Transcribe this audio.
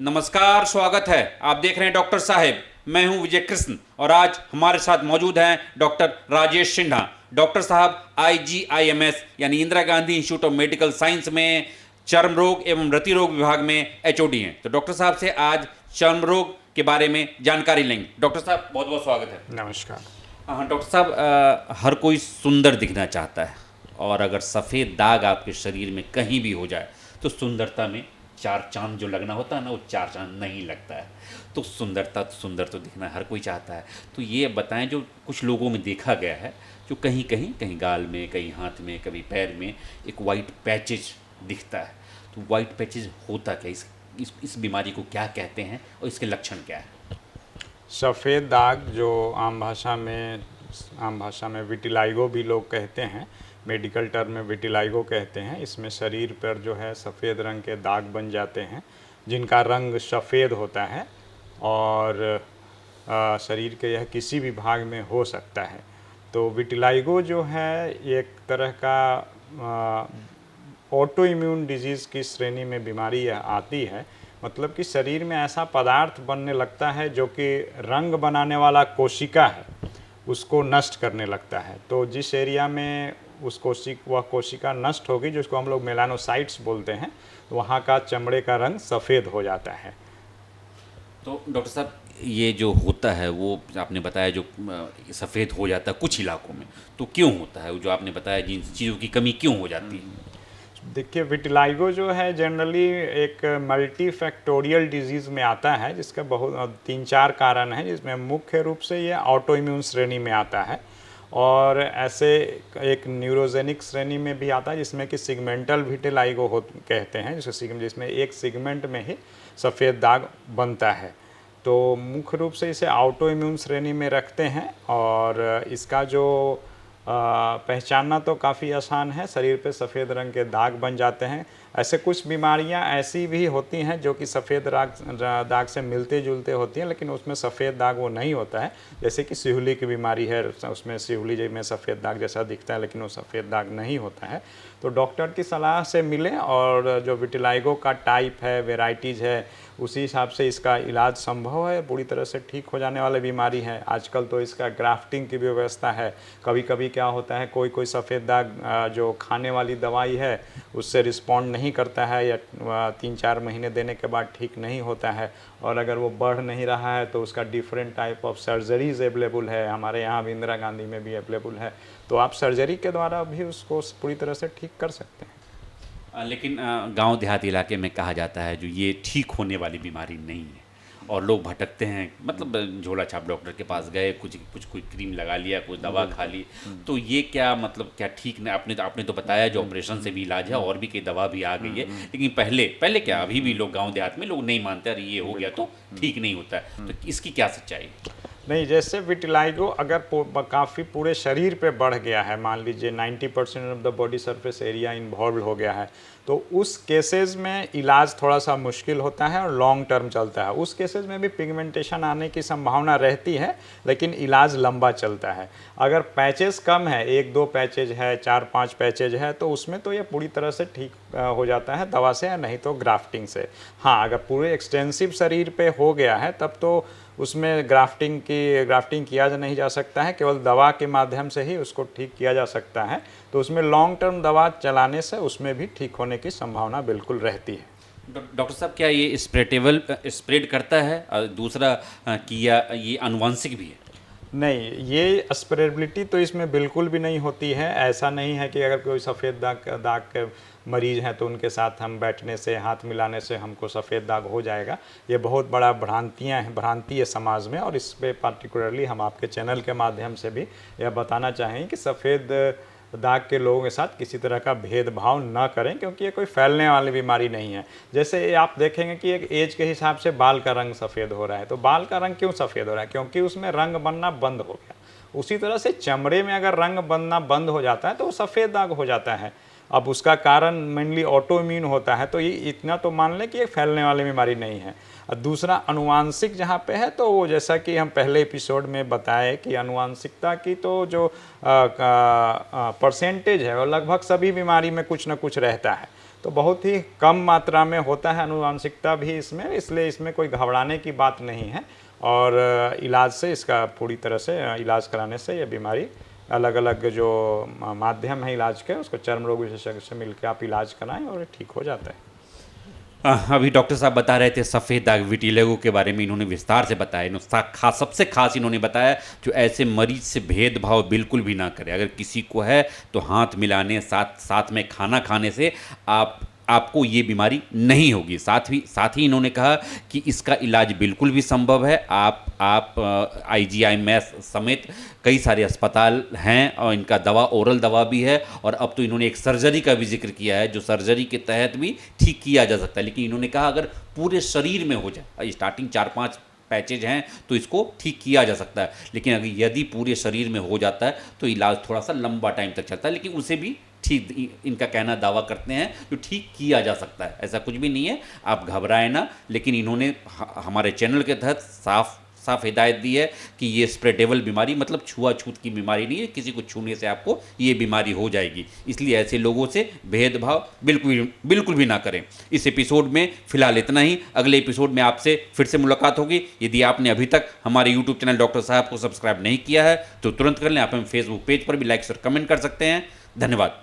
नमस्कार, स्वागत है। आप देख रहे हैं डॉक्टर साहेब। मैं हूं विजय कृष्ण और आज हमारे साथ मौजूद हैं डॉक्टर राजेश सिन्हा। डॉक्टर साहब IGIMS यानी Indira Gandhi institute of medical science में चर्म रोग एवं रति रोग विभाग में HOD हैं। तो डॉक्टर साहब से आज चर्म रोग के बारे में जानकारी लेंगे। डॉक्टर साहब बहुत बहुत स्वागत है। नमस्कार। हाँ डॉक्टर साहब, हर कोई सुंदर दिखना चाहता है और अगर सफ़ेद दाग आपके शरीर में कहीं भी हो जाए तो सुंदरता में चार चांद जो लगना होता है ना, वो चार चांद नहीं लगता है। तो सुंदर तो दिखना हर कोई चाहता है। तो ये बताएं, जो कुछ लोगों में देखा गया है, जो कहीं गाल में, कहीं हाथ में, कभी पैर में एक वाइट पैचेज दिखता है। तो वाइट पैचेज होता क्या, इस बीमारी को क्या कहते हैं और इसके लक्षण क्या है? सफ़ेद दाग जो आम भाषा में विटिलाइगो भी लोग कहते हैं, मेडिकल टर्म में विटिलाइगो कहते हैं। इसमें शरीर पर जो है सफ़ेद रंग के दाग बन जाते हैं जिनका रंग सफ़ेद होता है और शरीर के यह किसी भी भाग में हो सकता है। तो विटिलाइगो जो है एक तरह का ऑटो इम्यून डिजीज़ की श्रेणी में बीमारी यह आती है। मतलब कि शरीर में ऐसा पदार्थ बनने लगता है जो कि रंग बनाने वाला कोशिका है उसको नष्ट करने लगता है। तो जिस एरिया में वह कोशिका नष्ट होगी, जिसको हम लोग मेलानोसाइट्स बोलते हैं, तो वहाँ का चमड़े का रंग सफ़ेद हो जाता है। तो डॉक्टर साहब, ये जो होता है वो आपने बताया जो सफ़ेद हो जाता है कुछ इलाकों में, तो क्यों होता है? जो आपने बताया जिन चीज़ों की कमी क्यों हो जाती है? देखिए, विटिलाइगो जो है जनरली एक मल्टी फैक्टोरियल डिजीज़ में आता है, जिसका बहुत 3-4 कारण हैं, जिसमें मुख्य रूप से ये ऑटो इम्यून श्रेणी में आता है और ऐसे एक न्यूरोजेनिक श्रेणी में भी आता है जिसमें कि सिगमेंटल विटिलाइगो कहते हैं, जिसमें एक सिगमेंट में ही सफ़ेद दाग बनता है। तो मुख्य रूप से इसे ऑटो इम्यून श्रेणी में रखते हैं और इसका जो पहचानना तो काफ़ी आसान है। शरीर पे सफ़ेद रंग के दाग बन जाते हैं। ऐसे कुछ बीमारियां ऐसी भी होती हैं जो कि सफ़ेद दाग से मिलते जुलते होती हैं, लेकिन उसमें सफ़ेद दाग वो नहीं होता है। जैसे कि सिहुली की बीमारी है, उसमें सिहुली में सफ़ेद दाग जैसा दिखता है, लेकिन वो सफ़ेद दाग नहीं होता है। तो डॉक्टर की सलाह से मिलें और जो विटिलाइगो का टाइप है, वेराइटीज़ है, उसी हिसाब से इसका इलाज संभव है। पूरी तरह से ठीक हो जाने वाली बीमारी है। आजकल तो इसका ग्राफ्टिंग की भी व्यवस्था है। कभी कभी क्या होता है, कोई सफ़ेद दाग जो खाने वाली दवाई है उससे रिस्पॉन्ड नहीं करता है या 3-4 महीने देने के बाद ठीक नहीं होता है, और अगर वो बढ़ नहीं रहा है तो उसका different type of surgeries available है। हमारे यहाँ भी इंदिरा गांधी में भी अवेलेबल है, तो आप सर्जरी के द्वारा भी उसको पूरी तरह से ठीक कर सकते हैं। लेकिन गांव देहात इलाके में कहा जाता है जो ये ठीक होने वाली बीमारी नहीं है और लोग भटकते हैं। मतलब झोला छाप डॉक्टर के पास गए, कुछ कोई क्रीम लगा लिया, कुछ दवा खा ली, तो ये क्या मतलब क्या ठीक नहीं? आपने तो बताया जो ऑपरेशन से भी इलाज है और भी कई दवा भी आ गई है, लेकिन पहले क्या, अभी भी लोग गांव देहात में लोग नहीं मानते, अरे ये हो गया तो ठीक नहीं होता है। तो इसकी क्या सच्चाई? नहीं, जैसे विटिलाइगो अगर काफ़ी पूरे शरीर पे बढ़ गया है, मान लीजिए 90% of the body surface area involve हो गया है, तो उस केसेस में इलाज थोड़ा सा मुश्किल होता है और लॉन्ग टर्म चलता है। उस केसेस में भी पिगमेंटेशन आने की संभावना रहती है, लेकिन इलाज लंबा चलता है। अगर पैचेस कम है, 1-2 पैचेज है, 4-5 पैचेज है, तो उसमें तो ये पूरी तरह से ठीक हो जाता है दवा से, या नहीं तो ग्राफ्टिंग से। हाँ, अगर पूरे एक्सटेंसिव शरीर पे हो गया है तब तो उसमें ग्राफ्टिंग किया नहीं जा सकता है, केवल दवा के माध्यम से ही उसको ठीक किया जा सकता है। तो उसमें लॉन्ग टर्म दवा चलाने से उसमें भी ठीक होने की संभावना बिल्कुल रहती है। डॉक्टर साहब, क्या ये स्प्रेड करता है? दूसरा किया ये आनुवंशिक भी है? नहीं, ये स्प्रेडेबिलिटी तो इसमें बिल्कुल भी नहीं होती है। ऐसा नहीं है कि अगर कोई सफ़ेद दाग के मरीज़ हैं तो उनके साथ हम बैठने से, हाथ मिलाने से हमको सफ़ेद दाग हो जाएगा। ये बहुत बड़ा भ्रांति है समाज में, और इस पे पार्टिकुलरली हम आपके चैनल के माध्यम से भी यह बताना चाहेंगे कि सफ़ेद दाग के लोगों के साथ किसी तरह का भेदभाव न करें, क्योंकि ये कोई फैलने वाली बीमारी नहीं है। जैसे आप देखेंगे कि एक एज के हिसाब से बाल का रंग सफ़ेद हो रहा है, तो बाल का रंग क्यों सफ़ेद हो रहा है? क्योंकि उसमें रंग बनना बंद हो गया। उसी तरह से चमड़े में अगर रंग बनना बंद हो जाता है तो वो सफ़ेद दाग हो जाता है। अब उसका कारण मेनली ऑटो इम्यून होता है, तो ये इतना तो मान लें कि ये फैलने वाली बीमारी नहीं है। और दूसरा अनुवांशिक जहाँ पे है, तो वो जैसा कि हम पहले एपिसोड में बताए कि अनुवांशिकता की तो जो परसेंटेज है वो लगभग सभी बीमारी में कुछ ना कुछ रहता है। तो बहुत ही कम मात्रा में होता है अनुवांशिकता भी इसमें, इसलिए इसमें कोई घबराने की बात नहीं है। और इलाज से इसका पूरी तरह से इलाज कराने से ये बीमारी, अलग अलग जो माध्यम है इलाज के, उसको चर्म रोग विशेषज्ञ से मिलकर आप इलाज कराएं और ठीक हो जाता है। अभी डॉक्टर साहब बता रहे थे सफ़ेद दाग विटिलिगो के बारे में, इन्होंने विस्तार से बताया। सबसे खास इन्होंने बताया जो ऐसे मरीज से भेदभाव बिल्कुल भी ना करे। अगर किसी को है तो हाथ मिलाने, साथ में खाना खाने से आपको ये बीमारी नहीं होगी। साथ ही इन्होंने कहा कि इसका इलाज बिल्कुल भी संभव है। आप IGI-MES समेत कई सारे अस्पताल हैं और इनका दवा, ओरल दवा भी है। और अब तो इन्होंने एक सर्जरी का भी जिक्र किया है जो सर्जरी के तहत भी ठीक किया जा सकता है। लेकिन इन्होंने कहा अगर पूरे शरीर में हो जाए, स्टार्टिंग 4-5 पैचेज हैं तो इसको ठीक किया जा सकता है। लेकिन अगर यदि पूरे शरीर में हो जाता है तो इलाज थोड़ा सा लंबा टाइम तक चलता है, लेकिन उसे भी ठीक, इनका कहना दावा करते हैं जो ठीक किया जा सकता है। ऐसा कुछ भी नहीं है, आप घबराएं ना। लेकिन इन्होंने हमारे चैनल के तहत साफ हिदायत दी है कि ये स्प्रेडेबल बीमारी, मतलब छुआछूत की बीमारी नहीं है, किसी को छूने से आपको ये बीमारी हो जाएगी। इसलिए ऐसे लोगों से भेदभाव बिल्कुल भी ना करें। इस एपिसोड में फिलहाल इतना ही। अगले एपिसोड में आपसे फिर से मुलाकात होगी। यदि आपने अभी तक हमारे यूट्यूब चैनल डॉक्टर साहब को सब्सक्राइब नहीं किया है तो तुरंत कर लें। आप हम फेसबुक पेज पर भी लाइक और कमेंट कर सकते हैं। धन्यवाद।